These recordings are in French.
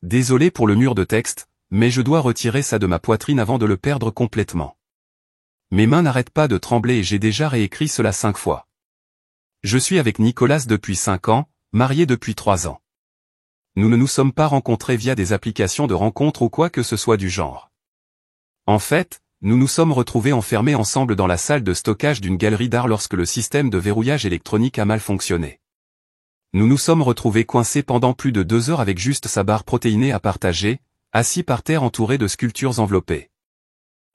Désolé pour le mur de texte, mais je dois retirer ça de ma poitrine avant de le perdre complètement. Mes mains n'arrêtent pas de trembler et j'ai déjà réécrit cela 5 fois. Je suis avec Nicolas depuis 5 ans, marié depuis 3 ans. Nous ne nous sommes pas rencontrés via des applications de rencontres ou quoi que ce soit du genre. En fait, nous nous sommes retrouvés enfermés ensemble dans la salle de stockage d'une galerie d'art lorsque le système de verrouillage électronique a mal fonctionné. Nous nous sommes retrouvés coincés pendant plus de 2 heures avec juste sa barre protéinée à partager, assis par terre entourés de sculptures enveloppées.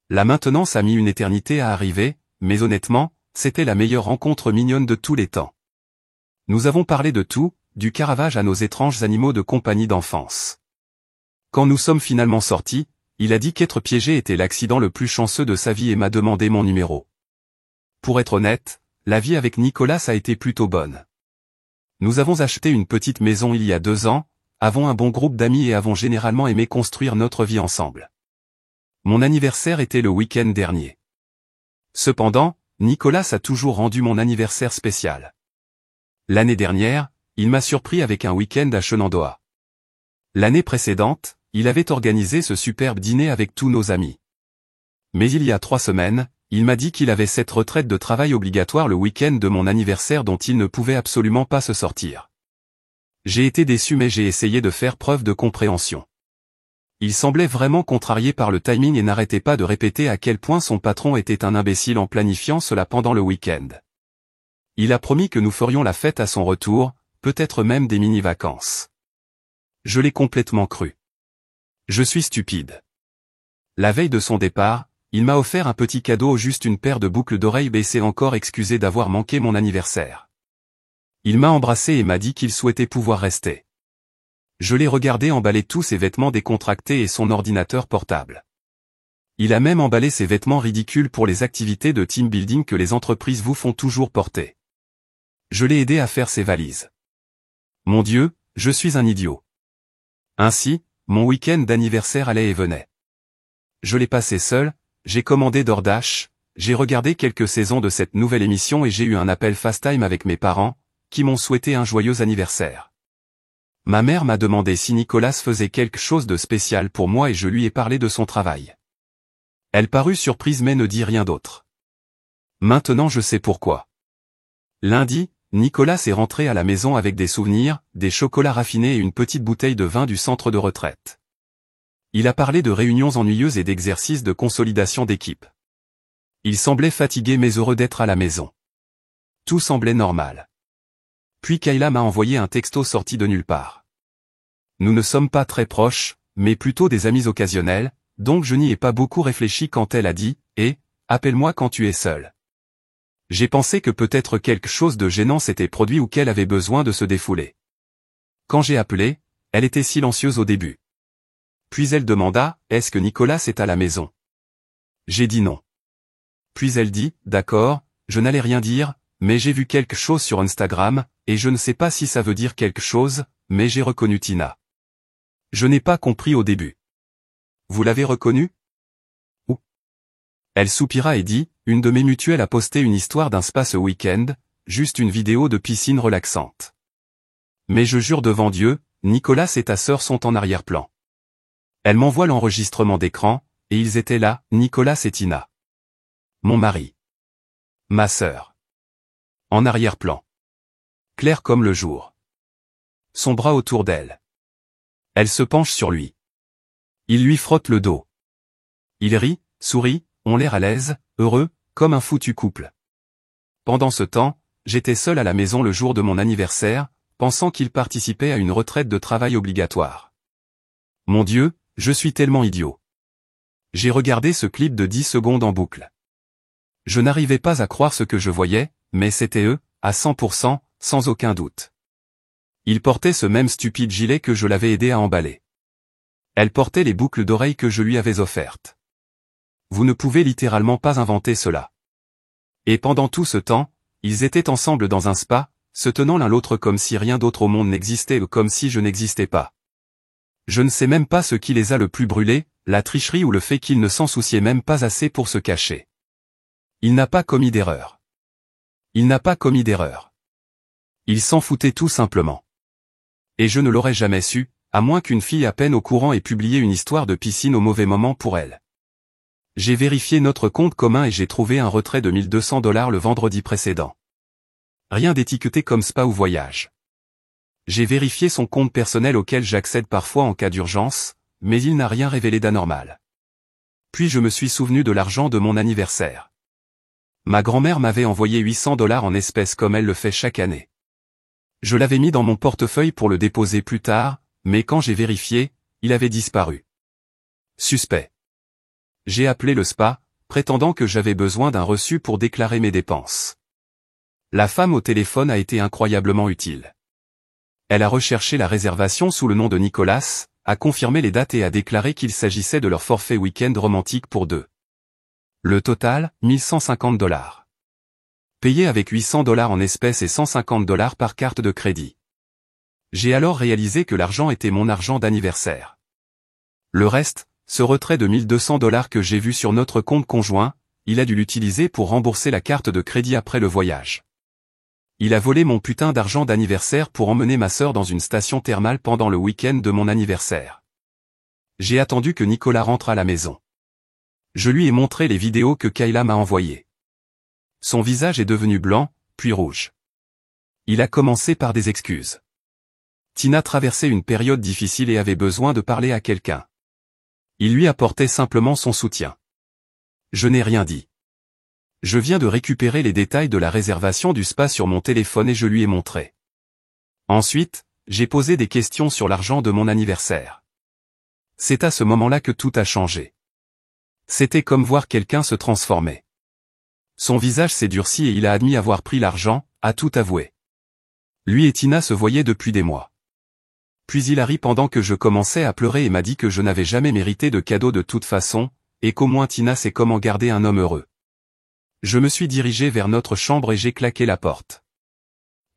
La maintenance a mis une éternité à arriver, mais honnêtement, c'était la meilleure rencontre mignonne de tous les temps. Nous avons parlé de tout, du Caravage à nos étranges animaux de compagnie d'enfance. Quand nous sommes finalement sortis, il a dit qu'être piégé était l'accident le plus chanceux de sa vie et m'a demandé mon numéro. Pour être honnête, la vie avec Nicolas a été plutôt bonne. Nous avons acheté une petite maison il y a 2 ans, avons un bon groupe d'amis et avons généralement aimé construire notre vie ensemble. Mon anniversaire était le week-end dernier. Cependant, Nicolas a toujours rendu mon anniversaire spécial. L'année dernière, il m'a surpris avec un week-end à Shenandoah. L'année précédente, il avait organisé ce superbe dîner avec tous nos amis. Mais il y a 3 semaines, il m'a dit qu'il avait cette retraite de travail obligatoire le week-end de mon anniversaire dont il ne pouvait absolument pas se sortir. J'ai été déçu mais j'ai essayé de faire preuve de compréhension. Il semblait vraiment contrarié par le timing et n'arrêtait pas de répéter à quel point son patron était un imbécile en planifiant cela pendant le week-end. Il a promis que nous ferions la fête à son retour, peut-être même des mini-vacances. Je l'ai complètement cru. Je suis stupide. La veille de son départ, il m'a offert un petit cadeau, juste une paire de boucles d'oreilles et s'est encore excusé d'avoir manqué mon anniversaire. Il m'a embrassé et m'a dit qu'il souhaitait pouvoir rester. Je l'ai regardé emballer tous ses vêtements décontractés et son ordinateur portable. Il a même emballé ses vêtements ridicules pour les activités de team building que les entreprises vous font toujours porter. Je l'ai aidé à faire ses valises. Mon Dieu, je suis un idiot. Ainsi, mon week-end d'anniversaire allait et venait. Je l'ai passé seul, j'ai commandé DoorDash, j'ai regardé quelques saisons de cette nouvelle émission et j'ai eu un appel FaceTime avec mes parents, qui m'ont souhaité un joyeux anniversaire. Ma mère m'a demandé si Nicolas faisait quelque chose de spécial pour moi et je lui ai parlé de son travail. Elle parut surprise mais ne dit rien d'autre. Maintenant je sais pourquoi. Lundi, Nicolas est rentré à la maison avec des souvenirs, des chocolats raffinés et une petite bouteille de vin du centre de retraite. Il a parlé de réunions ennuyeuses et d'exercices de consolidation d'équipe. Il semblait fatigué mais heureux d'être à la maison. Tout semblait normal. Puis Kayla m'a envoyé un texto sorti de nulle part. Nous ne sommes pas très proches, mais plutôt des amis occasionnels, donc je n'y ai pas beaucoup réfléchi quand elle a dit « Eh, appelle-moi quand tu es seul ». J'ai pensé que peut-être quelque chose de gênant s'était produit ou qu'elle avait besoin de se défouler. Quand j'ai appelé, elle était silencieuse au début. Puis elle demanda « Est-ce que Nicolas est à la maison ?» J'ai dit non. Puis elle dit « D'accord, je n'allais rien dire, mais j'ai vu quelque chose sur Instagram, et je ne sais pas si ça veut dire quelque chose, mais j'ai reconnu Tina. » Je n'ai pas compris au début. Vous l'avez reconnue? Où? Elle soupira et dit, une de mes mutuelles a posté une histoire d'un spa ce week-end, juste une vidéo de piscine relaxante. Mais je jure devant Dieu, Nicolas et ta sœur sont en arrière-plan. Elle m'envoie l'enregistrement d'écran, et ils étaient là, Nicolas et Tina. Mon mari. Ma sœur. En arrière-plan. Clair comme le jour. Son bras autour d'elle. Elle se penche sur lui. Il lui frotte le dos. Il rit, sourit, ont l'air à l'aise, heureux, comme un foutu couple. Pendant ce temps, j'étais seul à la maison le jour de mon anniversaire, pensant qu'il participait à une retraite de travail obligatoire. Mon Dieu, je suis tellement idiot. J'ai regardé ce clip de 10 secondes en boucle. Je n'arrivais pas à croire ce que je voyais, mais c'était eux, à 100%, sans aucun doute. Il portait ce même stupide gilet que je l'avais aidé à emballer. Elle portait les boucles d'oreilles que je lui avais offertes. Vous ne pouvez littéralement pas inventer cela. Et pendant tout ce temps, ils étaient ensemble dans un spa, se tenant l'un l'autre comme si rien d'autre au monde n'existait ou comme si je n'existais pas. Je ne sais même pas ce qui les a le plus brûlés, la tricherie ou le fait qu'ils ne s'en souciaient même pas assez pour se cacher. Il n'a pas commis d'erreur. Il n'a pas commis d'erreur. Il s'en foutait tout simplement. Et je ne l'aurais jamais su, à moins qu'une fille à peine au courant ait publié une histoire de piscine au mauvais moment pour elle. J'ai vérifié notre compte commun et j'ai trouvé un retrait de $1200 le vendredi précédent. Rien d'étiqueté comme spa ou voyage. J'ai vérifié son compte personnel auquel j'accède parfois en cas d'urgence, mais il n'a rien révélé d'anormal. Puis je me suis souvenu de l'argent de mon anniversaire. Ma grand-mère m'avait envoyé $800 en espèces comme elle le fait chaque année. Je l'avais mis dans mon portefeuille pour le déposer plus tard, mais quand j'ai vérifié, il avait disparu. Suspect. J'ai appelé le spa, prétendant que j'avais besoin d'un reçu pour déclarer mes dépenses. La femme au téléphone a été incroyablement utile. Elle a recherché la réservation sous le nom de Nicolas, a confirmé les dates et a déclaré qu'il s'agissait de leur forfait week-end romantique pour deux. Le total, $1150. Payé avec $800 en espèces et $150 par carte de crédit. J'ai alors réalisé que l'argent était mon argent d'anniversaire. Le reste, ce retrait de $1200 que j'ai vu sur notre compte conjoint, il a dû l'utiliser pour rembourser la carte de crédit après le voyage. Il a volé mon putain d'argent d'anniversaire pour emmener ma sœur dans une station thermale pendant le week-end de mon anniversaire. J'ai attendu que Nicolas rentre à la maison. Je lui ai montré les vidéos que Kayla m'a envoyées. Son visage est devenu blanc, puis rouge. Il a commencé par des excuses. Tina traversait une période difficile et avait besoin de parler à quelqu'un. Il lui apportait simplement son soutien. Je n'ai rien dit. Je viens de récupérer les détails de la réservation du spa sur mon téléphone et je lui ai montré. Ensuite, j'ai posé des questions sur l'argent de mon anniversaire. C'est à ce moment-là que tout a changé. C'était comme voir quelqu'un se transformer. Son visage s'est durci et il a admis avoir pris l'argent, a tout avoué. Lui et Tina se voyaient depuis des mois. Puis il a ri pendant que je commençais à pleurer et m'a dit que je n'avais jamais mérité de cadeau de toute façon, et qu'au moins Tina sait comment garder un homme heureux. Je me suis dirigé vers notre chambre et j'ai claqué la porte.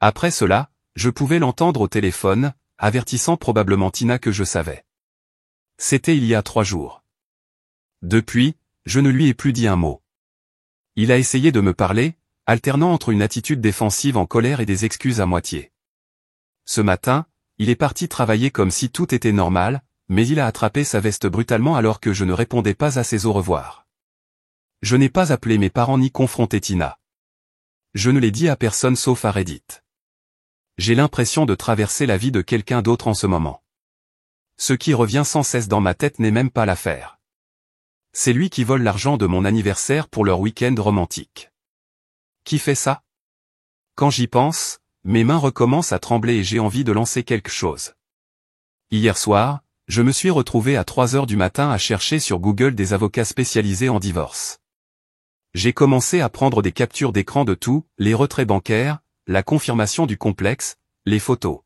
Après cela, je pouvais l'entendre au téléphone, avertissant probablement Tina que je savais. C'était il y a 3 jours. Depuis, je ne lui ai plus dit un mot. Il a essayé de me parler, alternant entre une attitude défensive en colère et des excuses à moitié. Ce matin, il est parti travailler comme si tout était normal, mais il a attrapé sa veste brutalement alors que je ne répondais pas à ses au revoir. Je n'ai pas appelé mes parents ni confronté Tina. Je ne l'ai dit à personne sauf à Reddit. J'ai l'impression de traverser la vie de quelqu'un d'autre en ce moment. Ce qui revient sans cesse dans ma tête n'est même pas l'affaire. C'est lui qui vole l'argent de mon anniversaire pour leur week-end romantique. Qui fait ça? Quand j'y pense, mes mains recommencent à trembler et j'ai envie de lancer quelque chose. Hier soir, je me suis retrouvé à 3 heures du matin à chercher sur Google des avocats spécialisés en divorce. J'ai commencé à prendre des captures d'écran de tout, les retraits bancaires, la confirmation du complexe, les photos.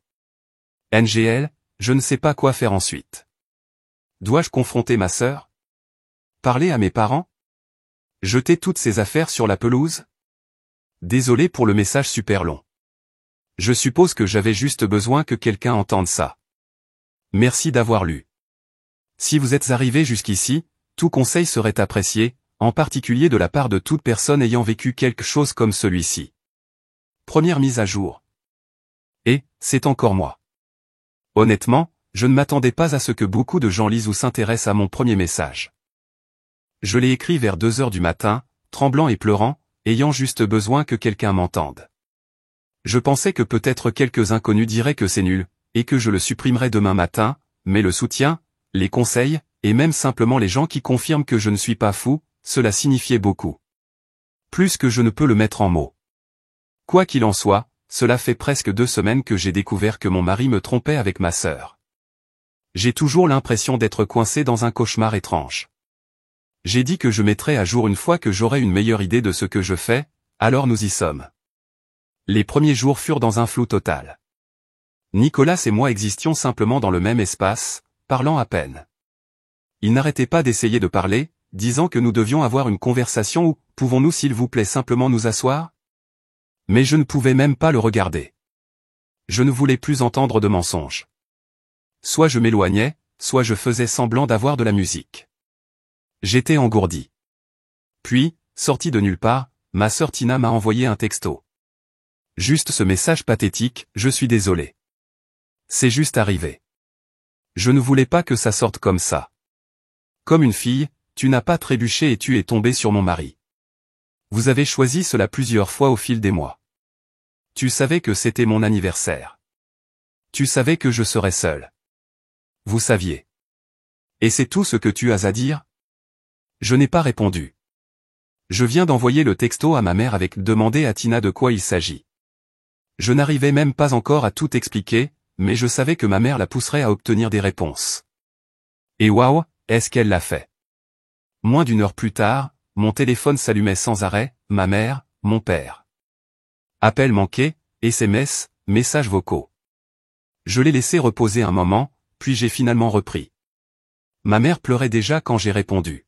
NGL, je ne sais pas quoi faire ensuite. Dois-je confronter ma sœur? Parler à mes parents? Jeter toutes ces affaires sur la pelouse? Désolé pour le message super long. Je suppose que j'avais juste besoin que quelqu'un entende ça. Merci d'avoir lu. Si vous êtes arrivé jusqu'ici, tout conseil serait apprécié, en particulier de la part de toute personne ayant vécu quelque chose comme celui-ci. Première mise à jour. Et, c'est encore moi. Honnêtement, je ne m'attendais pas à ce que beaucoup de gens lisent ou s'intéressent à mon premier message. Je l'ai écrit vers 2 heures du matin, tremblant et pleurant, ayant juste besoin que quelqu'un m'entende. Je pensais que peut-être quelques inconnus diraient que c'est nul, et que je le supprimerais demain matin, mais le soutien, les conseils, et même simplement les gens qui confirment que je ne suis pas fou, cela signifiait beaucoup. Plus que je ne peux le mettre en mots. Quoi qu'il en soit, cela fait presque 2 semaines que j'ai découvert que mon mari me trompait avec ma sœur. J'ai toujours l'impression d'être coincé dans un cauchemar étrange. J'ai dit que je mettrais à jour une fois que j'aurai une meilleure idée de ce que je fais, alors nous y sommes. Les premiers jours furent dans un flou total. Nicolas et moi existions simplement dans le même espace, parlant à peine. Il n'arrêtait pas d'essayer de parler, disant que nous devions avoir une conversation ou « Pouvons-nous s'il vous plaît simplement nous asseoir ?» Mais je ne pouvais même pas le regarder. Je ne voulais plus entendre de mensonges. Soit je m'éloignais, soit je faisais semblant d'avoir de la musique. J'étais engourdi. Puis, sorti de nulle part, ma sœur Tina m'a envoyé un texto. Juste ce message pathétique, je suis désolé. C'est juste arrivé. Je ne voulais pas que ça sorte comme ça. Comme une fille, tu n'as pas trébuché et tu es tombé sur mon mari. Vous avez choisi cela plusieurs fois au fil des mois. Tu savais que c'était mon anniversaire. Tu savais que je serais seul. Vous saviez. Et c'est tout ce que tu as à dire? Je n'ai pas répondu. Je viens d'envoyer le texto à ma mère avec demander à Tina de quoi il s'agit. Je n'arrivais même pas encore à tout expliquer, mais je savais que ma mère la pousserait à obtenir des réponses. Et waouh, est-ce qu'elle l'a fait? Moins d'une heure plus tard, mon téléphone s'allumait sans arrêt, ma mère, mon père. Appel manqué, SMS, messages vocaux. Je l'ai laissé reposer un moment, puis j'ai finalement repris. Ma mère pleurait déjà quand j'ai répondu.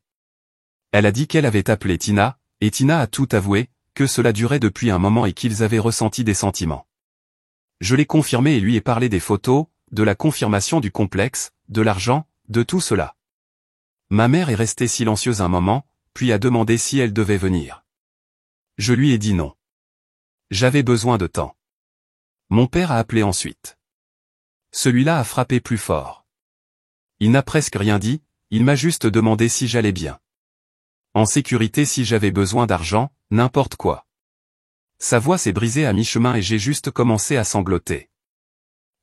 Elle a dit qu'elle avait appelé Tina, et Tina a tout avoué, que cela durait depuis un moment et qu'ils avaient ressenti des sentiments. Je l'ai confirmé et lui ai parlé des photos, de la confirmation du complexe, de l'argent, de tout cela. Ma mère est restée silencieuse un moment, puis a demandé si elle devait venir. Je lui ai dit non. J'avais besoin de temps. Mon père a appelé ensuite. Celui-là a frappé plus fort. Il n'a presque rien dit, il m'a juste demandé si j'allais bien. En sécurité si j'avais besoin d'argent, n'importe quoi. Sa voix s'est brisée à mi-chemin et j'ai juste commencé à sangloter.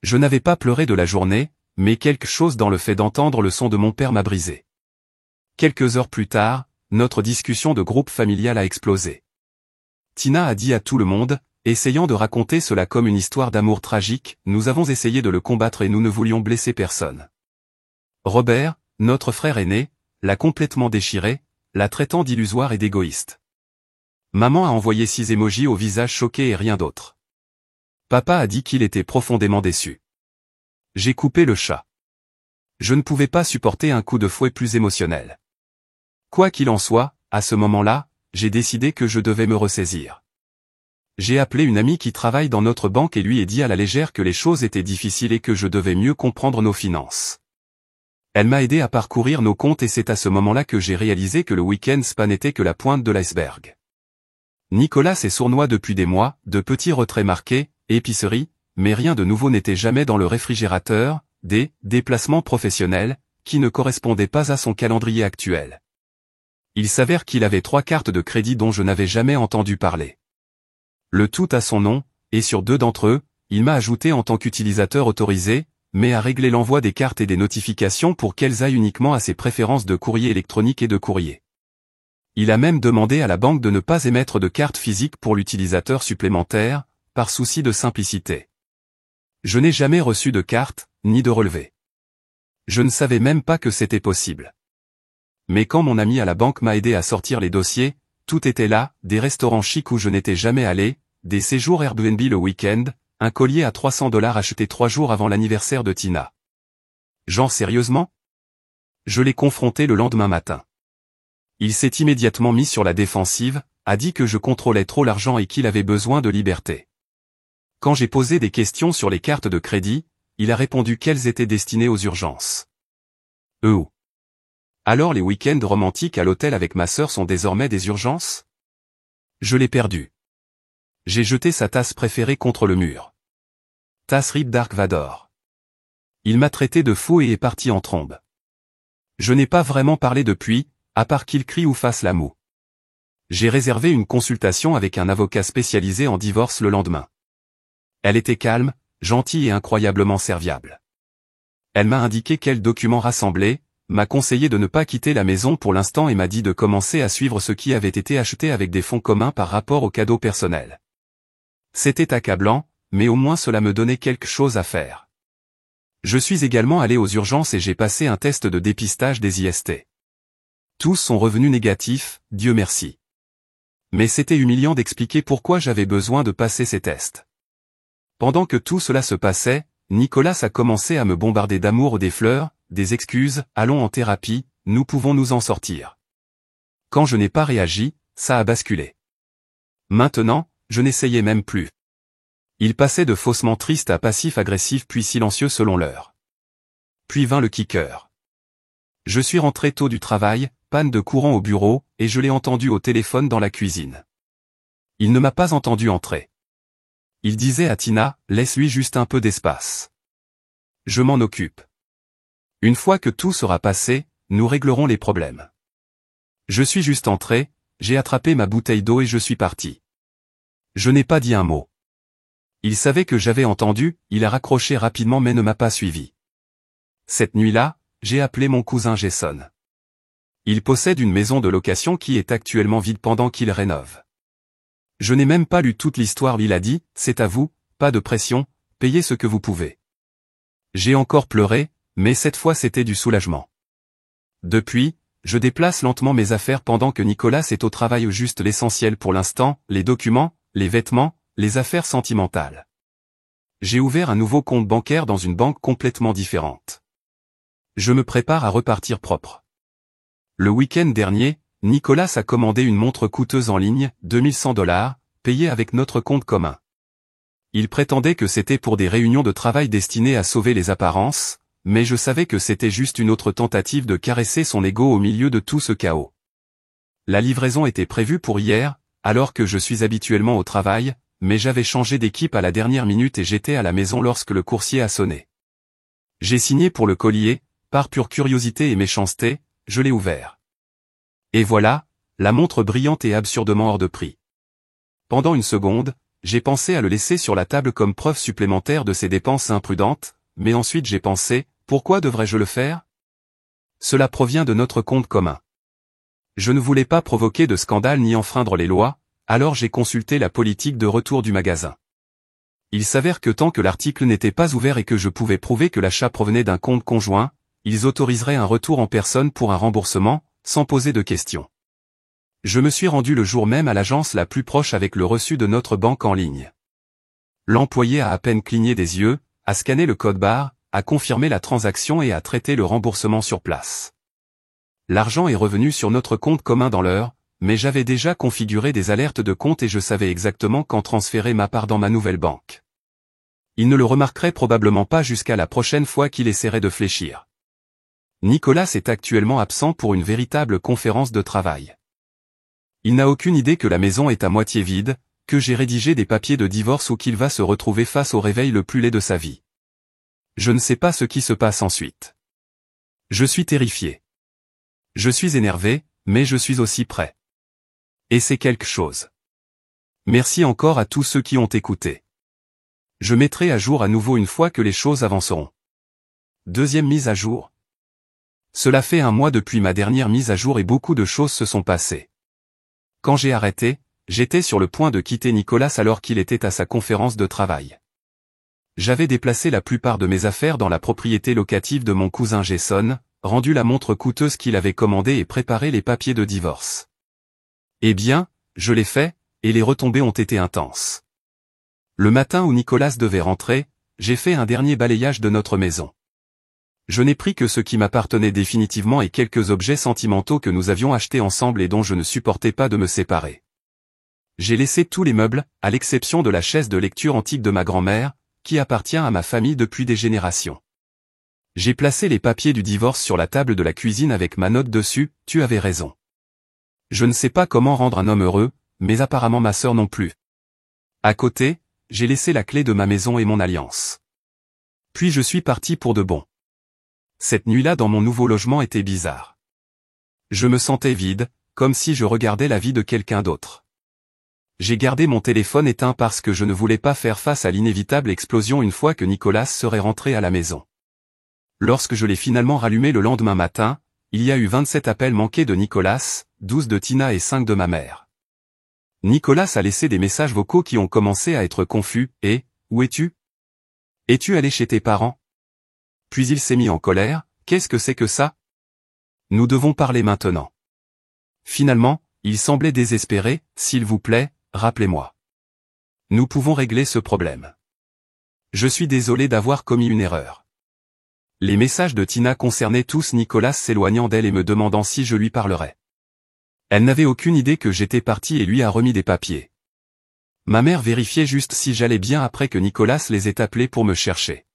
Je n'avais pas pleuré de la journée, mais quelque chose dans le fait d'entendre le son de mon père m'a brisé. Quelques heures plus tard, notre discussion de groupe familial a explosé. Tina a dit à tout le monde, essayant de raconter cela comme une histoire d'amour tragique, nous avons essayé de le combattre et nous ne voulions blesser personne. Robert, notre frère aîné, l'a complètement déchiré, la traitant d'illusoire et d'égoïste. Maman a envoyé 6 émojis au visage choqué et rien d'autre. Papa a dit qu'il était profondément déçu. J'ai coupé le chat. Je ne pouvais pas supporter un coup de fouet plus émotionnel. Quoi qu'il en soit, à ce moment-là, j'ai décidé que je devais me ressaisir. J'ai appelé une amie qui travaille dans notre banque et lui ai dit à la légère que les choses étaient difficiles et que je devais mieux comprendre nos finances. Elle m'a aidé à parcourir nos comptes et c'est à ce moment-là que j'ai réalisé que le week-end spa n'était que la pointe de l'iceberg. Nicolas est sournois depuis des mois, de petits retraits marqués, épicerie, mais rien de nouveau n'était jamais dans le réfrigérateur, des déplacements professionnels, qui ne correspondaient pas à son calendrier actuel. Il s'avère qu'il avait 3 cartes de crédit dont je n'avais jamais entendu parler. Le tout à son nom, et sur 2 d'entre eux, il m'a ajouté en tant qu'utilisateur autorisé, mais a réglé l'envoi des cartes et des notifications pour qu'elles aillent uniquement à ses préférences de courrier électronique et de courrier. Il a même demandé à la banque de ne pas émettre de carte physique pour l'utilisateur supplémentaire, par souci de simplicité. Je n'ai jamais reçu de carte, ni de relevé. Je ne savais même pas que c'était possible. Mais quand mon ami à la banque m'a aidé à sortir les dossiers, tout était là, des restaurants chics où je n'étais jamais allé, des séjours Airbnb le week-end, un collier à $300 acheté 3 jours avant l'anniversaire de Tina. Genre sérieusement? Je l'ai confronté le lendemain matin. Il s'est immédiatement mis sur la défensive, a dit que je contrôlais trop l'argent et qu'il avait besoin de liberté. Quand j'ai posé des questions sur les cartes de crédit, il a répondu qu'elles étaient destinées aux urgences. Alors les week-ends romantiques à l'hôtel avec ma sœur sont désormais des urgences? Je l'ai perdu. J'ai jeté sa tasse préférée contre le mur. Tasse Rip Dark Vador. Il m'a traité de fou et est parti en trombe. Je n'ai pas vraiment parlé depuis, à part qu'il crie ou fasse la moue. J'ai réservé une consultation avec un avocat spécialisé en divorce le lendemain. Elle était calme, gentille et incroyablement serviable. Elle m'a indiqué quels documents rassembler, m'a conseillé de ne pas quitter la maison pour l'instant et m'a dit de commencer à suivre ce qui avait été acheté avec des fonds communs par rapport aux cadeaux personnels. C'était accablant, mais au moins cela me donnait quelque chose à faire. Je suis également allé aux urgences et j'ai passé un test de dépistage des IST. Tous sont revenus négatifs, Dieu merci. Mais c'était humiliant d'expliquer pourquoi j'avais besoin de passer ces tests. Pendant que tout cela se passait, Nicolas a commencé à me bombarder d'amour, des fleurs, des excuses, allons en thérapie, nous pouvons nous en sortir. Quand je n'ai pas réagi, ça a basculé. Maintenant, je n'essayais même plus. Il passait de faussement triste à passif-agressif puis silencieux selon l'heure. Puis vint le kicker. Je suis rentré tôt du travail, panne de courant au bureau, et je l'ai entendu au téléphone dans la cuisine. Il ne m'a pas entendu entrer. Il disait à Tina, laisse-lui juste un peu d'espace. Je m'en occupe. Une fois que tout sera passé, nous réglerons les problèmes. Je suis juste entré, j'ai attrapé ma bouteille d'eau et je suis parti. Je n'ai pas dit un mot. Il savait que j'avais entendu, il a raccroché rapidement mais ne m'a pas suivi. Cette nuit-là, j'ai appelé mon cousin Jason. Il possède une maison de location qui est actuellement vide pendant qu'il rénove. Je n'ai même pas lu toute l'histoire, il a dit, c'est à vous, pas de pression, payez ce que vous pouvez. J'ai encore pleuré, mais cette fois c'était du soulagement. Depuis, je déplace lentement mes affaires pendant que Nicolas est au travail, juste l'essentiel pour l'instant, les documents, les vêtements, les affaires sentimentales. J'ai ouvert un nouveau compte bancaire dans une banque complètement différente. Je me prépare à repartir propre. Le week-end dernier, Nicolas a commandé une montre coûteuse en ligne, $2100, payée avec notre compte commun. Il prétendait que c'était pour des réunions de travail destinées à sauver les apparences, mais je savais que c'était juste une autre tentative de caresser son ego au milieu de tout ce chaos. La livraison était prévue pour hier, alors que je suis habituellement au travail, mais j'avais changé d'équipe à la dernière minute et j'étais à la maison lorsque le coursier a sonné. J'ai signé pour le collier, par pure curiosité et méchanceté, je l'ai ouvert. Et voilà, la montre brillante et absurdement hors de prix. Pendant une seconde, j'ai pensé à le laisser sur la table comme preuve supplémentaire de ses dépenses imprudentes, mais ensuite j'ai pensé, pourquoi devrais-je le faire? Cela provient de notre compte commun. Je ne voulais pas provoquer de scandale ni enfreindre les lois, alors j'ai consulté la politique de retour du magasin. Il s'avère que tant que l'article n'était pas ouvert et que je pouvais prouver que l'achat provenait d'un compte conjoint, ils autoriseraient un retour en personne pour un remboursement, sans poser de questions. Je me suis rendu le jour même à l'agence la plus proche avec le reçu de notre banque en ligne. L'employé a à peine cligné des yeux, a scanné le code barre, a confirmé la transaction et a traité le remboursement sur place. L'argent est revenu sur notre compte commun dans l'heure, mais j'avais déjà configuré des alertes de compte et je savais exactement quand transférer ma part dans ma nouvelle banque. Il ne le remarquerait probablement pas jusqu'à la prochaine fois qu'il essaierait de fléchir. Nicolas est actuellement absent pour une véritable conférence de travail. Il n'a aucune idée que la maison est à moitié vide, que j'ai rédigé des papiers de divorce ou qu'il va se retrouver face au réveil le plus laid de sa vie. Je ne sais pas ce qui se passe ensuite. Je suis terrifié. Je suis énervé, mais je suis aussi prêt. Et c'est quelque chose. Merci encore à tous ceux qui ont écouté. Je mettrai à jour à nouveau une fois que les choses avanceront. Deuxième mise à jour. Cela fait un mois depuis ma dernière mise à jour et beaucoup de choses se sont passées. Quand j'ai arrêté, j'étais sur le point de quitter Nicolas alors qu'il était à sa conférence de travail. J'avais déplacé la plupart de mes affaires dans la propriété locative de mon cousin Jason, rendu la montre coûteuse qu'il avait commandée et préparé les papiers de divorce. Eh bien, je l'ai fait, et les retombées ont été intenses. Le matin où Nicolas devait rentrer, j'ai fait un dernier balayage de notre maison. Je n'ai pris que ce qui m'appartenait définitivement et quelques objets sentimentaux que nous avions achetés ensemble et dont je ne supportais pas de me séparer. J'ai laissé tous les meubles, à l'exception de la chaise de lecture antique de ma grand-mère, qui appartient à ma famille depuis des générations. J'ai placé les papiers du divorce sur la table de la cuisine avec ma note dessus, tu avais raison. Je ne sais pas comment rendre un homme heureux, mais apparemment ma sœur non plus. À côté, j'ai laissé la clé de ma maison et mon alliance. Puis je suis parti pour de bon. Cette nuit-là dans mon nouveau logement était bizarre. Je me sentais vide, comme si je regardais la vie de quelqu'un d'autre. J'ai gardé mon téléphone éteint parce que je ne voulais pas faire face à l'inévitable explosion une fois que Nicolas serait rentré à la maison. Lorsque je l'ai finalement rallumé le lendemain matin, il y a eu 27 appels manqués de Nicolas, 12 de Tina et 5 de ma mère. Nicolas a laissé des messages vocaux qui ont commencé à être confus, et « Où es-tu ? Es-tu allé chez tes parents ? » Puis il s'est mis en colère, « Qu'est-ce que c'est que ça ? Nous devons parler maintenant. » Finalement, il semblait désespéré, « S'il vous plaît, rappelez-moi. Nous pouvons régler ce problème. Je suis désolé d'avoir commis une erreur. » Les messages de Tina concernaient tous Nicolas s'éloignant d'elle et me demandant si je lui parlerais. Elle n'avait aucune idée que j'étais parti et lui a remis des papiers. Ma mère vérifiait juste si j'allais bien après que Nicolas les ait appelés pour me chercher.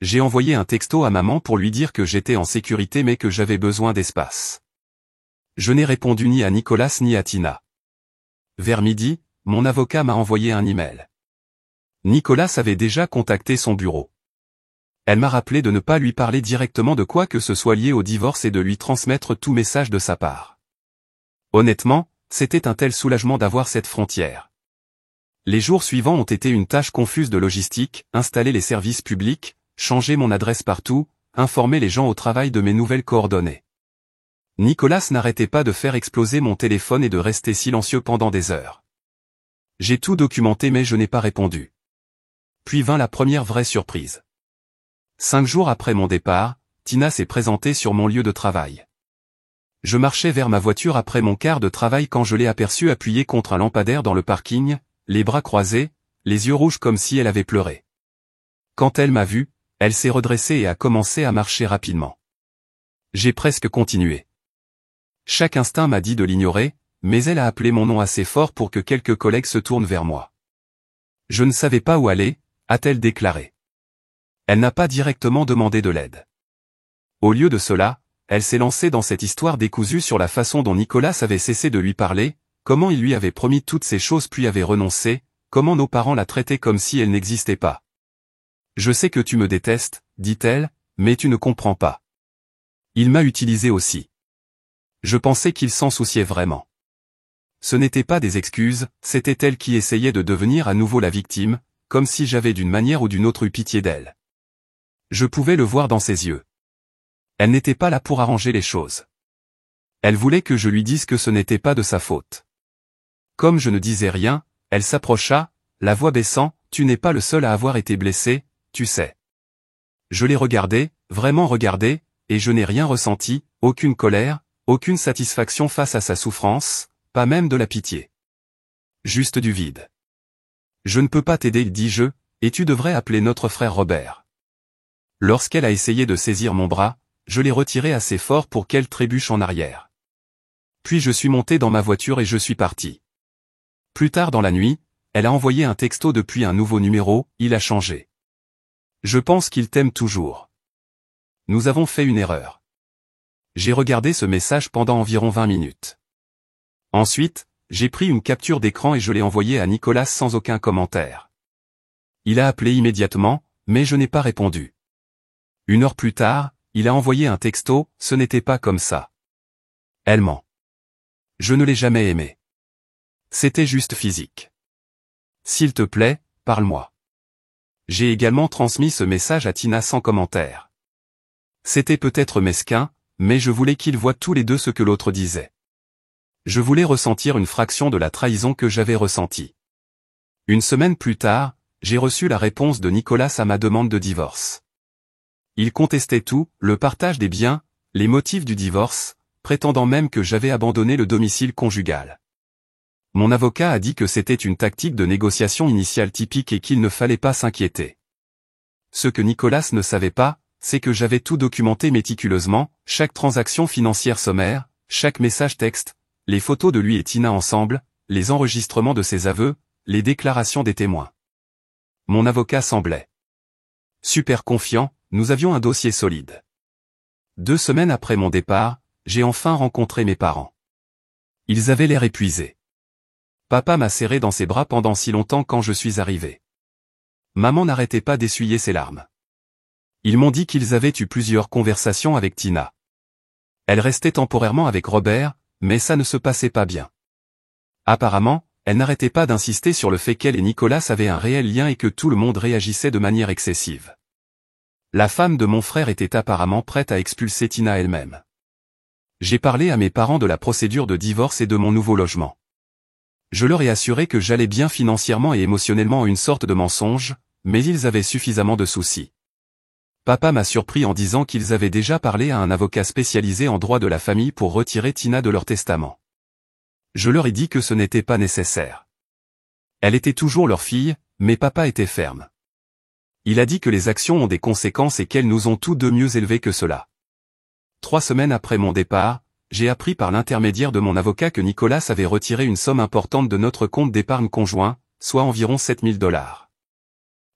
J'ai envoyé un texto à maman pour lui dire que j'étais en sécurité mais que j'avais besoin d'espace. Je n'ai répondu ni à Nicolas ni à Tina. Vers midi, mon avocat m'a envoyé un email. Nicolas avait déjà contacté son bureau. Elle m'a rappelé de ne pas lui parler directement de quoi que ce soit lié au divorce et de lui transmettre tout message de sa part. Honnêtement, c'était un tel soulagement d'avoir cette frontière. Les jours suivants ont été une tâche confuse de logistique, installer les services publics, changer mon adresse partout, informer les gens au travail de mes nouvelles coordonnées. Nicolas n'arrêtait pas de faire exploser mon téléphone et de rester silencieux pendant des heures. J'ai tout documenté mais je n'ai pas répondu. Puis vint la première vraie surprise. 5 jours après mon départ, Tina s'est présentée sur mon lieu de travail. Je marchais vers ma voiture après mon quart de travail quand je l'ai aperçue appuyée contre un lampadaire dans le parking, les bras croisés, les yeux rouges comme si elle avait pleuré. Quand elle m'a vu, elle s'est redressée et a commencé à marcher rapidement. J'ai presque continué. Chaque instinct m'a dit de l'ignorer, mais elle a appelé mon nom assez fort pour que quelques collègues se tournent vers moi. Je ne savais pas où aller, a-t-elle déclaré. Elle n'a pas directement demandé de l'aide. Au lieu de cela, elle s'est lancée dans cette histoire décousue sur la façon dont Nicolas avait cessé de lui parler, comment il lui avait promis toutes ces choses puis avait renoncé, comment nos parents la traitaient comme si elle n'existait pas. Je sais que tu me détestes, dit-elle, mais tu ne comprends pas. Il m'a utilisé aussi. Je pensais qu'il s'en souciait vraiment. Ce n'étaient pas des excuses, c'était elle qui essayait de devenir à nouveau la victime, comme si j'avais d'une manière ou d'une autre eu pitié d'elle. Je pouvais le voir dans ses yeux. Elle n'était pas là pour arranger les choses. Elle voulait que je lui dise que ce n'était pas de sa faute. Comme je ne disais rien, elle s'approcha, la voix baissant, « Tu n'es pas le seul à avoir été blessé, tu sais. » Je l'ai regardé, vraiment regardé, et je n'ai rien ressenti, aucune colère, aucune satisfaction face à sa souffrance, pas même de la pitié. Juste du vide. « Je ne peux pas t'aider, dis-je, et tu devrais appeler notre frère Robert. » Lorsqu'elle a essayé de saisir mon bras, je l'ai retiré assez fort pour qu'elle trébuche en arrière. Puis je suis monté dans ma voiture et je suis parti. Plus tard dans la nuit, elle a envoyé un texto depuis un nouveau numéro, il a changé. Je pense qu'il t'aime toujours. Nous avons fait une erreur. J'ai regardé ce message pendant environ 20 minutes. Ensuite, j'ai pris une capture d'écran et je l'ai envoyé à Nicolas sans aucun commentaire. Il a appelé immédiatement, mais je n'ai pas répondu. 1 heure plus tard, il a envoyé un texto, ce n'était pas comme ça. Elle ment. Je ne l'ai jamais aimé. C'était juste physique. S'il te plaît, parle-moi. J'ai également transmis ce message à Tina sans commentaire. C'était peut-être mesquin, mais je voulais qu'ils voient tous les deux ce que l'autre disait. Je voulais ressentir une fraction de la trahison que j'avais ressentie. 1 semaine plus tard, j'ai reçu la réponse de Nicolas à ma demande de divorce. Il contestait tout, le partage des biens, les motifs du divorce, prétendant même que j'avais abandonné le domicile conjugal. Mon avocat a dit que c'était une tactique de négociation initiale typique et qu'il ne fallait pas s'inquiéter. Ce que Nicolas ne savait pas, c'est que j'avais tout documenté méticuleusement, chaque transaction financière sommaire, chaque message texte, les photos de lui et Tina ensemble, les enregistrements de ses aveux, les déclarations des témoins. Mon avocat semblait super confiant, nous avions un dossier solide. 2 semaines après mon départ, j'ai enfin rencontré mes parents. Ils avaient l'air épuisés. Papa m'a serré dans ses bras pendant si longtemps quand je suis arrivé. Maman n'arrêtait pas d'essuyer ses larmes. Ils m'ont dit qu'ils avaient eu plusieurs conversations avec Tina. Elle restait temporairement avec Robert, mais ça ne se passait pas bien. Apparemment, elle n'arrêtait pas d'insister sur le fait qu'elle et Nicolas avaient un réel lien et que tout le monde réagissait de manière excessive. La femme de mon frère était apparemment prête à expulser Tina elle-même. J'ai parlé à mes parents de la procédure de divorce et de mon nouveau logement. Je leur ai assuré que j'allais bien financièrement et émotionnellement, une sorte de mensonge, mais ils avaient suffisamment de soucis. Papa m'a surpris en disant qu'ils avaient déjà parlé à un avocat spécialisé en droit de la famille pour retirer Tina de leur testament. Je leur ai dit que ce n'était pas nécessaire. Elle était toujours leur fille, mais papa était ferme. Il a dit que les actions ont des conséquences et qu'elles nous ont tous deux mieux élevés que cela. 3 semaines après mon départ, j'ai appris par l'intermédiaire de mon avocat que Nicolas avait retiré une somme importante de notre compte d'épargne conjoint, soit environ 7 000 $.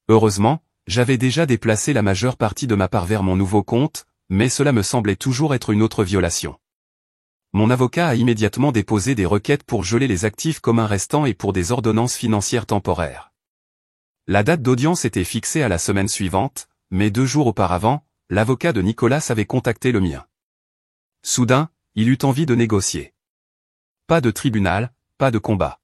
Heureusement, j'avais déjà déplacé la majeure partie de ma part vers mon nouveau compte, mais cela me semblait toujours être une autre violation. Mon avocat a immédiatement déposé des requêtes pour geler les actifs communs restants et pour des ordonnances financières temporaires. La date d'audience était fixée à la semaine suivante, mais 2 jours auparavant, l'avocat de Nicolas avait contacté le mien. Soudain, il eut envie de négocier. Pas de tribunal, pas de combat.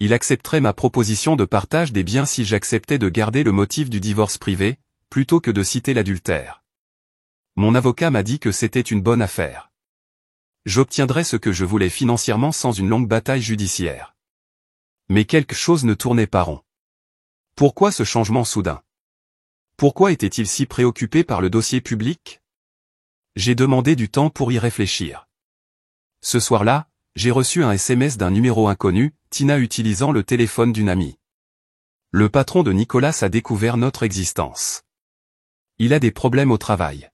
Il accepterait ma proposition de partage des biens si j'acceptais de garder le motif du divorce privé, plutôt que de citer l'adultère. Mon avocat m'a dit que c'était une bonne affaire. J'obtiendrais ce que je voulais financièrement sans une longue bataille judiciaire. Mais quelque chose ne tournait pas rond. Pourquoi ce changement soudain? Pourquoi était-il si préoccupé par le dossier public? J'ai demandé du temps pour y réfléchir. Ce soir-là, j'ai reçu un SMS d'un numéro inconnu, Tina utilisant le téléphone d'une amie. Le patron de Nicolas a découvert notre existence. Il a des problèmes au travail.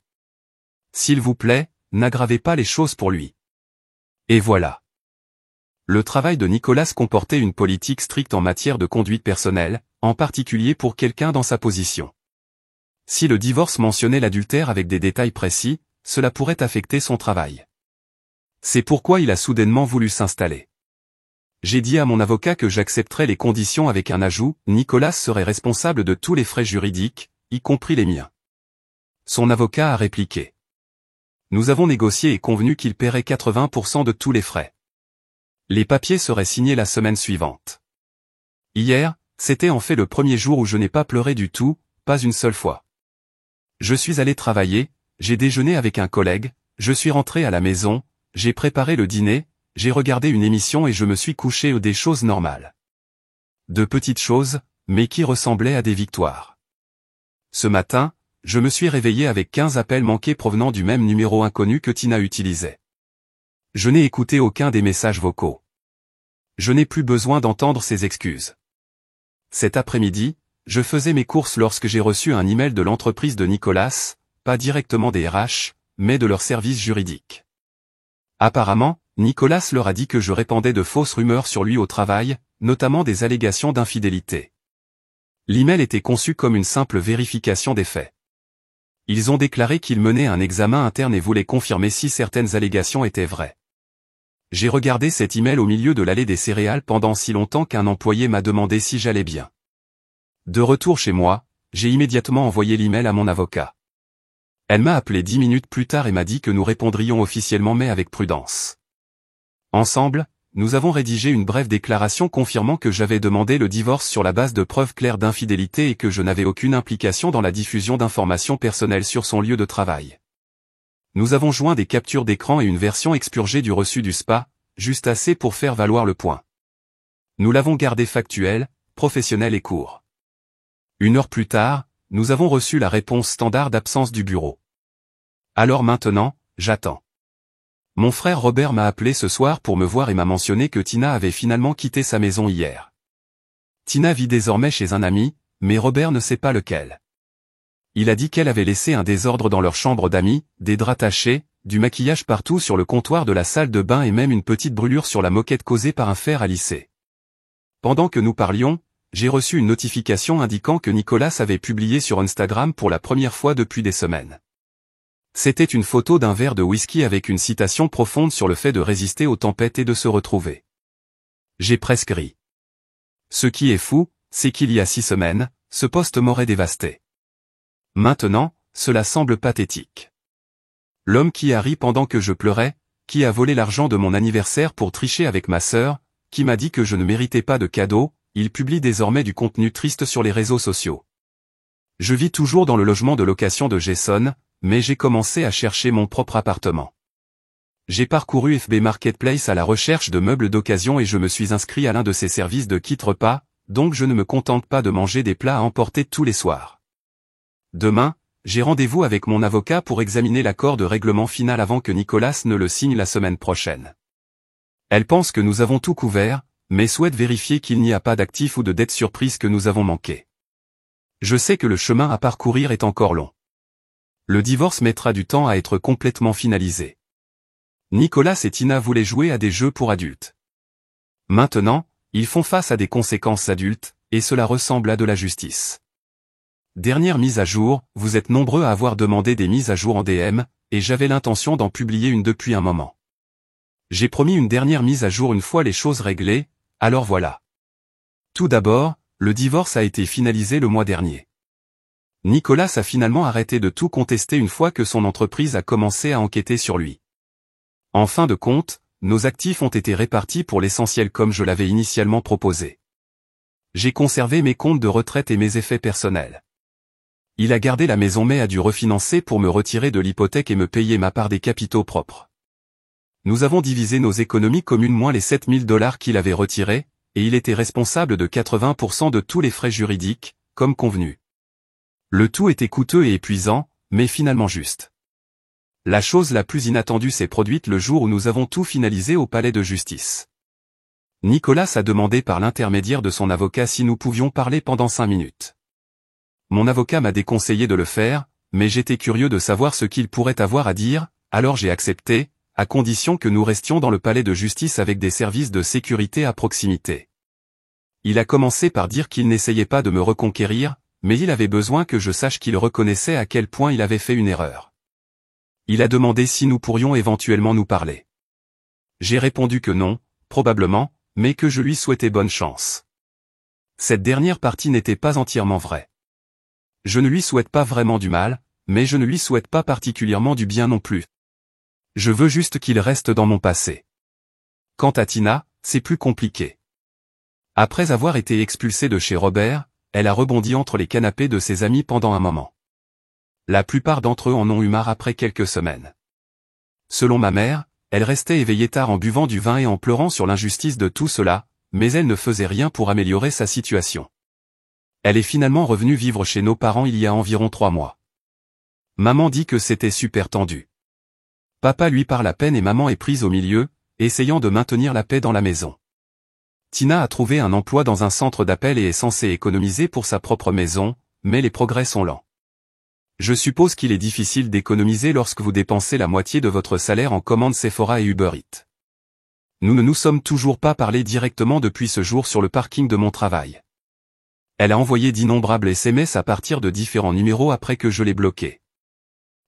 S'il vous plaît, n'aggravez pas les choses pour lui. Et voilà. Le travail de Nicolas comportait une politique stricte en matière de conduite personnelle, en particulier pour quelqu'un dans sa position. Si le divorce mentionnait l'adultère avec des détails précis, cela pourrait affecter son travail. C'est pourquoi il a soudainement voulu s'installer. J'ai dit à mon avocat que j'accepterais les conditions avec un ajout, Nicolas serait responsable de tous les frais juridiques, y compris les miens. Son avocat a répliqué. Nous avons négocié et convenu qu'il paierait 80% de tous les frais. Les papiers seraient signés la semaine suivante. Hier, c'était en fait le premier jour où je n'ai pas pleuré du tout, pas une seule fois. Je suis allé travailler, j'ai déjeuné avec un collègue, je suis rentré à la maison, j'ai préparé le dîner, j'ai regardé une émission et je me suis couché des choses normales. De petites choses, mais qui ressemblaient à des victoires. Ce matin, je me suis réveillé avec 15 appels manqués provenant du même numéro inconnu que Tina utilisait. Je n'ai écouté aucun des messages vocaux. Je n'ai plus besoin d'entendre ses excuses. Cet après-midi, je faisais mes courses lorsque j'ai reçu un email de l'entreprise de Nicolas, pas directement des RH, mais de leur service juridique. Apparemment, Nicolas leur a dit que je répandais de fausses rumeurs sur lui au travail, notamment des allégations d'infidélité. L'email était conçu comme une simple vérification des faits. Ils ont déclaré qu'ils menaient un examen interne et voulaient confirmer si certaines allégations étaient vraies. J'ai regardé cet email au milieu de l'allée des céréales pendant si longtemps qu'un employé m'a demandé si j'allais bien. De retour chez moi, j'ai immédiatement envoyé l'email à mon avocat. Elle m'a appelé 10 minutes plus tard et m'a dit que nous répondrions officiellement mais avec prudence. Ensemble, nous avons rédigé une brève déclaration confirmant que j'avais demandé le divorce sur la base de preuves claires d'infidélité et que je n'avais aucune implication dans la diffusion d'informations personnelles sur son lieu de travail. Nous avons joint des captures d'écran et une version expurgée du reçu du SPA, juste assez pour faire valoir le point. Nous l'avons gardé factuel, professionnel et court. 1 heure plus tard, nous avons reçu la réponse standard d'absence du bureau. Alors maintenant, j'attends. Mon frère Robert m'a appelé ce soir pour me voir et m'a mentionné que Tina avait finalement quitté sa maison hier. Tina vit désormais chez un ami, mais Robert ne sait pas lequel. Il a dit qu'elle avait laissé un désordre dans leur chambre d'amis, des draps tachés, du maquillage partout sur le comptoir de la salle de bain et même une petite brûlure sur la moquette causée par un fer à lisser. Pendant que nous parlions, j'ai reçu une notification indiquant que Nicolas avait publié sur Instagram pour la première fois depuis des semaines. C'était une photo d'un verre de whisky avec une citation profonde sur le fait de résister aux tempêtes et de se retrouver. J'ai presque ri. Ce qui est fou, c'est qu'il y a 6 semaines, ce post m'aurait dévasté. Maintenant, cela semble pathétique. L'homme qui a ri pendant que je pleurais, qui a volé l'argent de mon anniversaire pour tricher avec ma sœur, qui m'a dit que je ne méritais pas de cadeau, il publie désormais du contenu triste sur les réseaux sociaux. Je vis toujours dans le logement de location de Jason, mais j'ai commencé à chercher mon propre appartement. J'ai parcouru FB Marketplace à la recherche de meubles d'occasion et je me suis inscrit à l'un de ces services de kit repas, donc je ne me contente pas de manger des plats à emporter tous les soirs. Demain, j'ai rendez-vous avec mon avocat pour examiner l'accord de règlement final avant que Nicolas ne le signe la semaine prochaine. Elle pense que nous avons tout couvert, mais souhaite vérifier qu'il n'y a pas d'actifs ou de dettes surprises que nous avons manquées. Je sais que le chemin à parcourir est encore long. Le divorce mettra du temps à être complètement finalisé. Nicolas et Tina voulaient jouer à des jeux pour adultes. Maintenant, ils font face à des conséquences adultes, et cela ressemble à de la justice. Dernière mise à jour, vous êtes nombreux à avoir demandé des mises à jour en DM, et j'avais l'intention d'en publier une depuis un moment. J'ai promis une dernière mise à jour une fois les choses réglées, alors voilà. Tout d'abord, le divorce a été finalisé le mois dernier. Nicolas a finalement arrêté de tout contester une fois que son entreprise a commencé à enquêter sur lui. En fin de compte, nos actifs ont été répartis pour l'essentiel comme je l'avais initialement proposé. J'ai conservé mes comptes de retraite et mes effets personnels. Il a gardé la maison mais a dû refinancer pour me retirer de l'hypothèque et me payer ma part des capitaux propres. Nous avons divisé nos économies communes moins les $7 000 qu'il avait retirés, et il était responsable de 80% de tous les frais juridiques, comme convenu. Le tout était coûteux et épuisant, mais finalement juste. La chose la plus inattendue s'est produite le jour où nous avons tout finalisé au palais de justice. Nicolas a demandé par l'intermédiaire de son avocat si nous pouvions parler pendant 5 minutes. Mon avocat m'a déconseillé de le faire, mais j'étais curieux de savoir ce qu'il pourrait avoir à dire, alors j'ai accepté, à condition que nous restions dans le palais de justice avec des services de sécurité à proximité. Il a commencé par dire qu'il n'essayait pas de me reconquérir, mais il avait besoin que je sache qu'il reconnaissait à quel point il avait fait une erreur. Il a demandé si nous pourrions éventuellement nous parler. J'ai répondu que non, probablement, mais que je lui souhaitais bonne chance. Cette dernière partie n'était pas entièrement vraie. Je ne lui souhaite pas vraiment du mal, mais je ne lui souhaite pas particulièrement du bien non plus. Je veux juste qu'il reste dans mon passé. Quant à Tina, c'est plus compliqué. Après avoir été expulsée de chez Robert, elle a rebondi entre les canapés de ses amis pendant un moment. La plupart d'entre eux en ont eu marre après quelques semaines. Selon ma mère, elle restait éveillée tard en buvant du vin et en pleurant sur l'injustice de tout cela, mais elle ne faisait rien pour améliorer sa situation. Elle est finalement revenue vivre chez nos parents il y a environ 3 mois. Maman dit que c'était super tendu. Papa lui parle à peine et maman est prise au milieu, essayant de maintenir la paix dans la maison. Tina a trouvé un emploi dans un centre d'appel et est censée économiser pour sa propre maison, mais les progrès sont lents. Je suppose qu'il est difficile d'économiser lorsque vous dépensez la moitié de votre salaire en commandes Sephora et Uber Eats. Nous ne nous sommes toujours pas parlé directement depuis ce jour sur le parking de mon travail. Elle a envoyé d'innombrables SMS à partir de différents numéros après que je l'ai bloqué.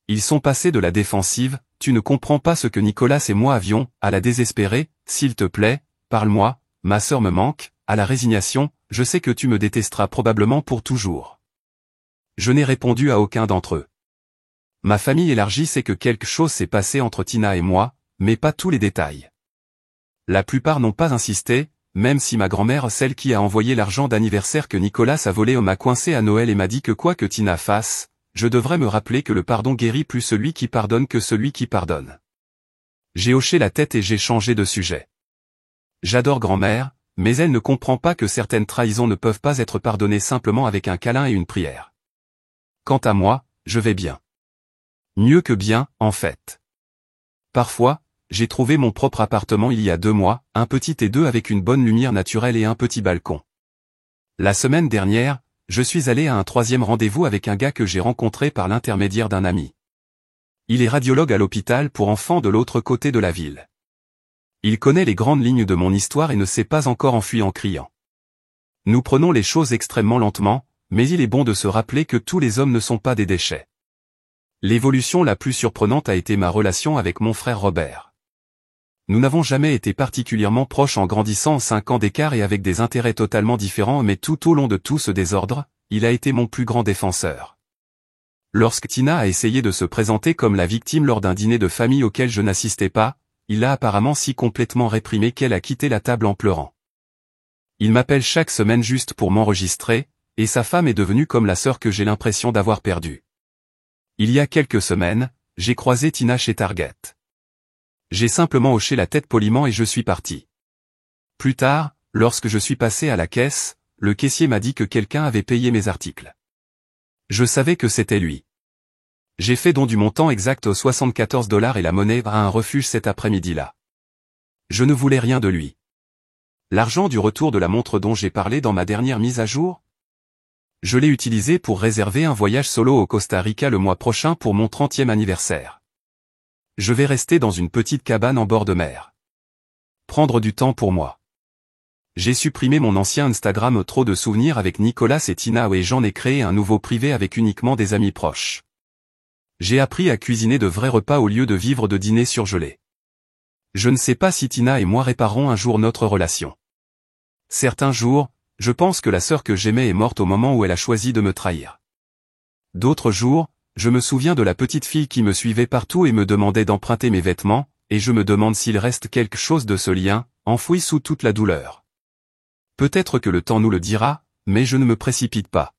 Ils sont passés de la défensive, « Tu ne comprends pas ce que Nicolas et moi avions », à la désespérée, « S'il te plaît, parle-moi, ma sœur me manque », à la résignation, « Je sais que tu me détesteras probablement pour toujours ». Je n'ai répondu à aucun d'entre eux. Ma famille élargie sait que quelque chose s'est passé entre Tina et moi, mais pas tous les détails. La plupart n'ont pas insisté, même si ma grand-mère, celle qui a envoyé l'argent d'anniversaire que Nicolas a volé, m'a coincé à Noël et m'a dit que quoi que Tina fasse, je devrais me rappeler que le pardon guérit plus celui qui pardonne que celui qui pardonne. J'ai hoché la tête et j'ai changé de sujet. J'adore grand-mère, mais elle ne comprend pas que certaines trahisons ne peuvent pas être pardonnées simplement avec un câlin et une prière. Quant à moi, je vais bien. Mieux que bien, en fait. Parfois, j'ai trouvé mon propre appartement il y a 2 mois, un petit T2 avec une bonne lumière naturelle et un petit balcon. La semaine dernière, je suis allé à un 3e rendez-vous avec un gars que j'ai rencontré par l'intermédiaire d'un ami. Il est radiologue à l'hôpital pour enfants de l'autre côté de la ville. Il connaît les grandes lignes de mon histoire et ne s'est pas encore enfui en criant. Nous prenons les choses extrêmement lentement, mais il est bon de se rappeler que tous les hommes ne sont pas des déchets. L'évolution la plus surprenante a été ma relation avec mon frère Robert. Nous n'avons jamais été particulièrement proches en grandissant en 5 ans d'écart et avec des intérêts totalement différents, mais tout au long de tout ce désordre, il a été mon plus grand défenseur. Lorsque Tina a essayé de se présenter comme la victime lors d'un dîner de famille auquel je n'assistais pas, il l'a apparemment si complètement réprimée qu'elle a quitté la table en pleurant. Il m'appelle chaque semaine juste pour m'enregistrer, et sa femme est devenue comme la sœur que j'ai l'impression d'avoir perdue. Il y a quelques semaines, j'ai croisé Tina chez Target. J'ai simplement hoché la tête poliment et je suis parti. Plus tard, lorsque je suis passé à la caisse, le caissier m'a dit que quelqu'un avait payé mes articles. Je savais que c'était lui. J'ai fait don du montant exact aux $74 et la monnaie à un refuge cet après-midi-là. Je ne voulais rien de lui. L'argent du retour de la montre dont j'ai parlé dans ma dernière mise à jour? Je l'ai utilisé pour réserver un voyage solo au Costa Rica le mois prochain pour mon 30e anniversaire. Je vais rester dans une petite cabane en bord de mer. Prendre du temps pour moi. J'ai supprimé mon ancien Instagram trop de souvenirs avec Nicolas et Tina et j'en ai créé un nouveau privé avec uniquement des amis proches. J'ai appris à cuisiner de vrais repas au lieu de vivre de dîners surgelés. Je ne sais pas si Tina et moi réparerons un jour notre relation. Certains jours, je pense que la sœur que j'aimais est morte au moment où elle a choisi de me trahir. D'autres jours, je me souviens de la petite fille qui me suivait partout et me demandait d'emprunter mes vêtements, et je me demande s'il reste quelque chose de ce lien, enfoui sous toute la douleur. Peut-être que le temps nous le dira, mais je ne me précipite pas.